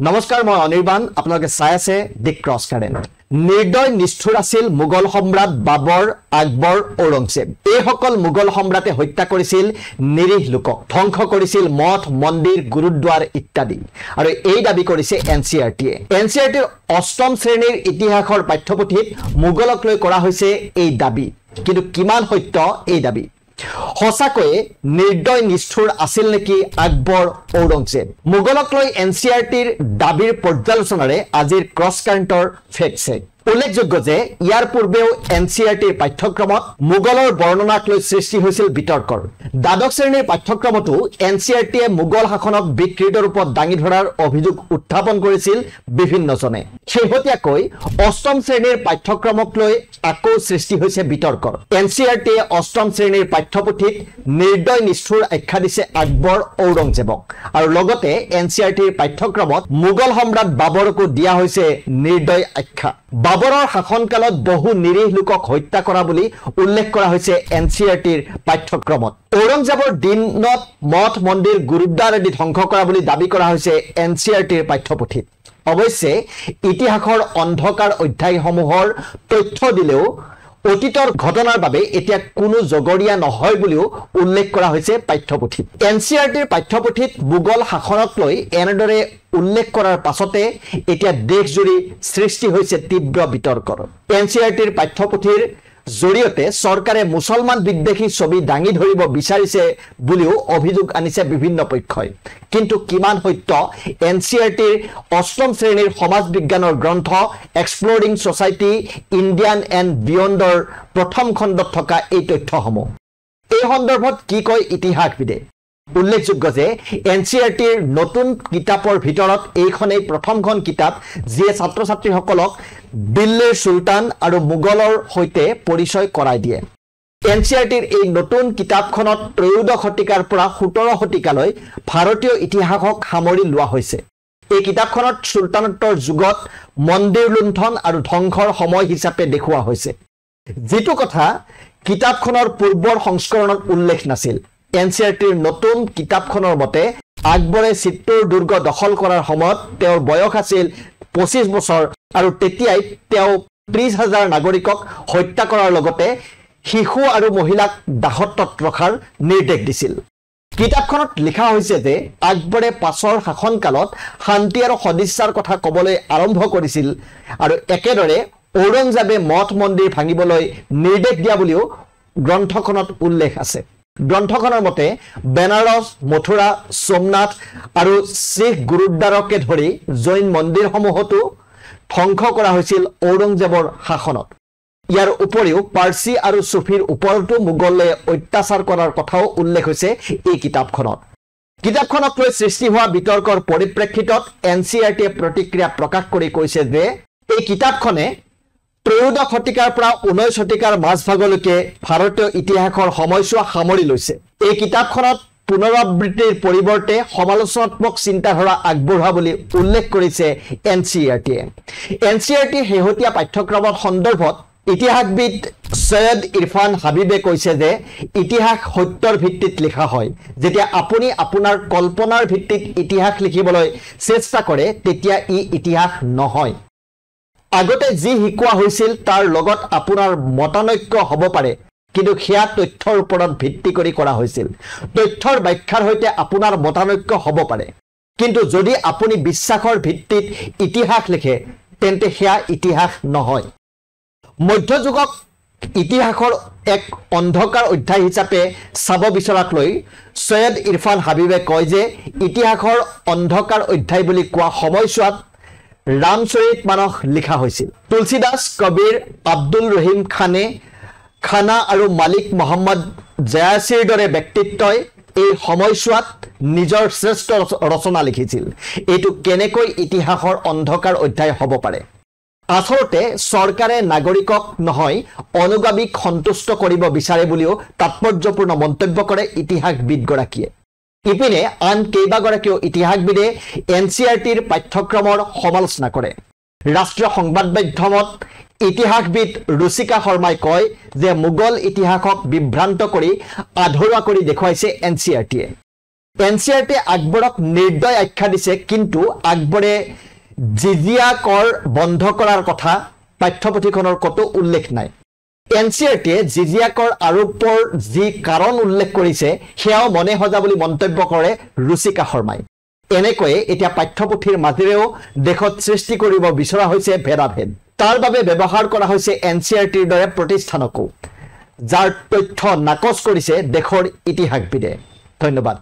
নমস্কাৰ মই অনিৰ্বাণ আপোনালোকে চাই আছে দি ক্ৰছ কাৰেণ্ট নিৰ্দয় নিষ্ঠুৰ আছিল মোগল সম্ৰাট বাবৰ আকবৰ ঔৰংজেব এই সকল মোগল সম্ৰাটে হত্যা কৰিছিল নিৰীহ লোকক ধ্বংস কৰিছিল মঠ মন্দিৰ গুৰুদ্বাৰ ইত্যাদি আৰু এই দাবী কৰিছে এনচিআৰটিৰ অষ্টম শ্ৰেণীৰ ইতিহাসৰ পাঠ্যপুথিত মোগলক লৈ কৰা হৈছে এই দাবী কিন্তু কিমান সত্য এই দাবী হসাকয়ে নিৰ্দয় নিষ্ঠুৰ আছিল নেকি আকবৰ ঔৰংজেব মোগলক লৈ এনচিআৰটিৰ দাবীৰ পৰ্যালোচনাৰে আজিৰ ক্ৰছ কাৰেণ্টৰ ফেক্ট চেক উল্লেখযোগ্য যে ইয়াৰ পূৰ্বেও এনচিআৰটিৰ পাঠ্যক্ৰমত মোগলৰ বৰ্ণনাক লৈ সৃষ্টি হৈছিল বিতৰ্কৰ দ্বাদশ শ্ৰেণীৰ পাঠ্যক্ৰমতো এনচিআৰটিয়ে মোগল শাসনক বিকৃত ৰূপত দাঙি ধৰাৰ অভিযোগ উত্থাপন কৰিছিল বিভিন্নজনে শেহতীয়াকৈ অষ্টম শ্ৰেণীৰ পাঠ্যক্ৰমক লৈ আকৌ সৃষ্টি হৈছে বিতৰ্কৰ এনচিআৰটিয়ে অষ্টম শ্ৰেণীৰ পাঠ্যপুথিত নিৰ্দয় নিষ্ঠুৰ আখ্যা দিছে আকবৰ ঔৰংজেবক আৰু লগতে এনচিআৰটিৰ পাঠ্যক্ৰমত মোগল সম্ৰাট বাবৰকো দিয়া হৈছে নিৰ্দয় আখ্যা বাবৰৰ শাসনকালত বহু নিৰীহ লোকক হত্যা কৰা বুলি উল্লেখ কৰা হৈছে এনচিআৰটিৰ পাঠ্যক্ৰমত ঔৰংজেবৰ দিনত মঠ মন্দিৰ গুৰুদ্বাৰ আদি ধ্বংস কৰা বুলি দাবী কৰা হৈছে এনচিআৰটিৰ পাঠ্যপুথিত অৱশ্যে ইতিহাসৰ অন্ধকাৰ অধ্যায়সমূহৰ তথ্য দিলেও অতীতৰ ঘটনাৰ বাবে এতিয়া কোনো জগৰীয়া নহয় বুলিও উল্লেখ কৰা হৈছে পাঠ্যপুথিত এনচিআৰটিৰ পাঠ্যপুথিত মোগল শাসনক লৈ এনেদৰে উল্লেখ কৰাৰ পাছতে এতিয়া দেশজুৰি সৃষ্টি হৈছে তীব্ৰ বিতৰ্কৰ এনচিআৰটিৰ পাঠ্যপুথিৰ জৰিয়তে চৰকাৰে মুছলমান বিদ্বেষী ছবি দাঙি ধৰিব বিচাৰিছে বুলিও অভিযোগ আনিছে বিভিন্ন পক্ষই কিন্তু কিমান সত্য এনচিআৰটিৰ অষ্টম শ্ৰেণীৰ সমাজ বিজ্ঞানৰ গ্ৰন্থ এক্সপ্লোৰিং সোসাইটি ইণ্ডিয়ান এণ্ড বিয়ণ্ডৰ প্ৰথম খণ্ডত থকা এই তথ্যসমূহ এই সন্দৰ্ভত কি কয় ইতিহাসবিদে উল্লেখযোগ্য যে এনচিআৰটিৰ নতুন কিতাপৰ ভিতৰত এইখনেই প্ৰথমখন কিতাপ যিয়ে ছাত্ৰ ছাত্ৰীসকলক দিল্লীৰ সুলতান আৰু মোগলৰ সৈতে পৰিচয় কৰাই দিয়ে এনচিআৰটিৰ এই নতুন কিতাপখনত ত্ৰয়োদশ শতিকাৰ পৰা 17 শতিকালৈ ভাৰতীয় ইতিহাসক সামৰি লোৱা হৈছে এই কিতাপখনত সুলতানত্বৰ যুগত মন্দিৰ লুণ্ঠন আৰু ধ্বংসৰ সময় হিচাপে দেখুওৱা হৈছে যিটো কথা কিতাপখনৰ পূৰ্বৰ সংস্কৰণত উল্লেখ নাছিল এনচিআৰটিৰ নতুন কিতাপখনৰ মতে আকবৰে চিত্তৰ দুৰ্গ দখল কৰাৰ সময়ত তেওঁৰ বয়স আছিল 25 বছৰ আৰু তেতিয়াই তেওঁ 30,000 নাগৰিকক হত্যা কৰাৰ লগতে শিশু আৰু মহিলাক দাসত্বত ৰখাৰ নিৰ্দেশ দিছিল কিতাপখনত লিখা হৈছে যে আকবৰে পাছৰ শাসনকালত শান্তি আৰু সদিচ্ছাৰ কথা ক'বলৈ আৰম্ভ কৰিছিল আৰু একেদৰে ঔৰংজেবে মঠ মন্দিৰ ভাঙিবলৈ নিৰ্দেশ দিয়া বুলিও গ্ৰন্থখনত উল্লেখ আছে গ্ৰন্থখনৰ মতে বেনাৰস মথুৰা সোমনাথ আৰু শিখ গুৰুদ্বাৰকে ধৰি জৈন মন্দিৰসমূহতো ধ্বংস কৰা হৈছিল ঔৰংজেবৰ শাসনত ইয়াৰ উপৰিও পাৰ্চী আৰু সুফিৰ ওপৰতো মোগলে অত্যাচাৰ কৰাৰ কথাও উল্লেখ হৈছে এই কিতাপখনক লৈ সৃষ্টি হোৱা বিতৰ্কৰ পৰিপ্ৰেক্ষিতত এনচিআৰটিয়ে প্ৰতিক্ৰিয়া প্ৰকাশ কৰি কৈছে যে এই কিতাপখনে ত্ৰয়োদশ শতিকাৰ পৰা 19 শতিকাৰ মাজভাগলৈকে ভাৰতীয় ইতিহাসৰ সময়ছোৱা সামৰি লৈছে এই কিতাপখনত পুনৰাবৃত্তিৰ পৰিৱৰ্তে সমালোচনাত্মক চিন্তাধাৰা আগবঢ়োৱা বুলি উল্লেখ কৰিছে এনচিআৰটি শেহতীয়া পাঠ্যক্ৰমৰ সন্দৰ্ভত ইতিহাসবিদ সৈয়দ ইৰফান হাবিবে কৈছে যে ইতিহাস সত্যৰ ভিত্তিত লিখা হয় যেতিয়া আপুনি আপোনাৰ কল্পনাৰ ভিত্তিত ইতিহাস লিখিবলৈ চেষ্টা কৰে তেতিয়া ই ইতিহাস নহয় আগতে যি শিকোৱা হৈছিল তাৰ লগত আপোনাৰ মতানৈক্য হ'ব পাৰে কিন্তু সেয়া তথ্যৰ ওপৰত ভিত্তি কৰি কৰা হৈছিল তথ্যৰ ব্যাখ্যাৰ সৈতে আপোনাৰ মতানৈক্য হ'ব পাৰে কিন্তু যদি আপুনি বিশ্বাসৰ ভিত্তিত ইতিহাস লিখে তেন্তে সেয়া ইতিহাস নহয় মধ্যযুগক ইতিহাসৰ এক অন্ধকাৰ অধ্যায় হিচাপে চাব বিচৰাক লৈ সৈয়দ ইৰফান হাবিবে কয় যে ইতিহাসৰ অন্ধকাৰ অধ্যায় বুলি কোৱা সময়ছোৱাত ৰামচৰিত মানস লিখা হৈছিল তুলসীদাস কবিৰ আব্দুল ৰহিম খানা আৰু মালিক মোহাম্মদ জায়াছিৰ দৰে ব্যক্তিত্বই এই সময়ছোৱাত নিজৰ শ্ৰেষ্ঠ ৰচনা লিখিছিল এইটো কেনেকৈ ইতিহাসৰ অন্ধকাৰ অধ্যায় হ'ব পাৰে আচলতে চৰকাৰে নাগৰিকক নহয় অনুগামীক সন্তুষ্ট কৰিব বিচাৰে বুলিও তাৎপৰ্যপূৰ্ণ মন্তব্য কৰে ইতিহাসবিদগৰাকীয়ে ইপিনে আন কেইবাগৰাকীও ইতিহাসবিদে এনচিআৰটিৰ পাঠ্যক্ৰমৰ সমালোচনা কৰে ৰাষ্ট্ৰীয় সংবাদ মাধ্যমত ইতিহাসবিদ ৰুচিকা শৰ্মাই কয় যে মোগল ইতিহাসক বিভ্ৰান্ত কৰি আধৰুৱা কৰি দেখুৱাইছে এনচিআৰটিয়ে NCERT আকবৰক নিৰ্দয় আখ্যা দিছে, কিন্তু আকবৰে জিজিয়া কৰ বন্ধ কৰাৰ কথা পাঠ্যপুথিখনৰ কতো উল্লেখ নাই। NCERT জিজিয়া কৰ আৰোপৰ যি কাৰণ উল্লেখ কৰিছে সেয়াও মনে সজা বুলি মন্তব্য কৰে ৰুচিকা শৰ্মাই। এনেকৈয়ে এতিয়া পাঠ্যপুথিৰ মাজেৰেও দেশত সৃষ্টি কৰিব বিচৰা হৈছে ভেদাভেদ। তাৰ বাবে ব্যৱহাৰ কৰা হৈছে NCERTৰ দৰে প্ৰতিষ্ঠানকো, যাৰ তথ্য নাকচ কৰিছে দেশৰ ইতিহাসবিদে। ধন্যবাদ।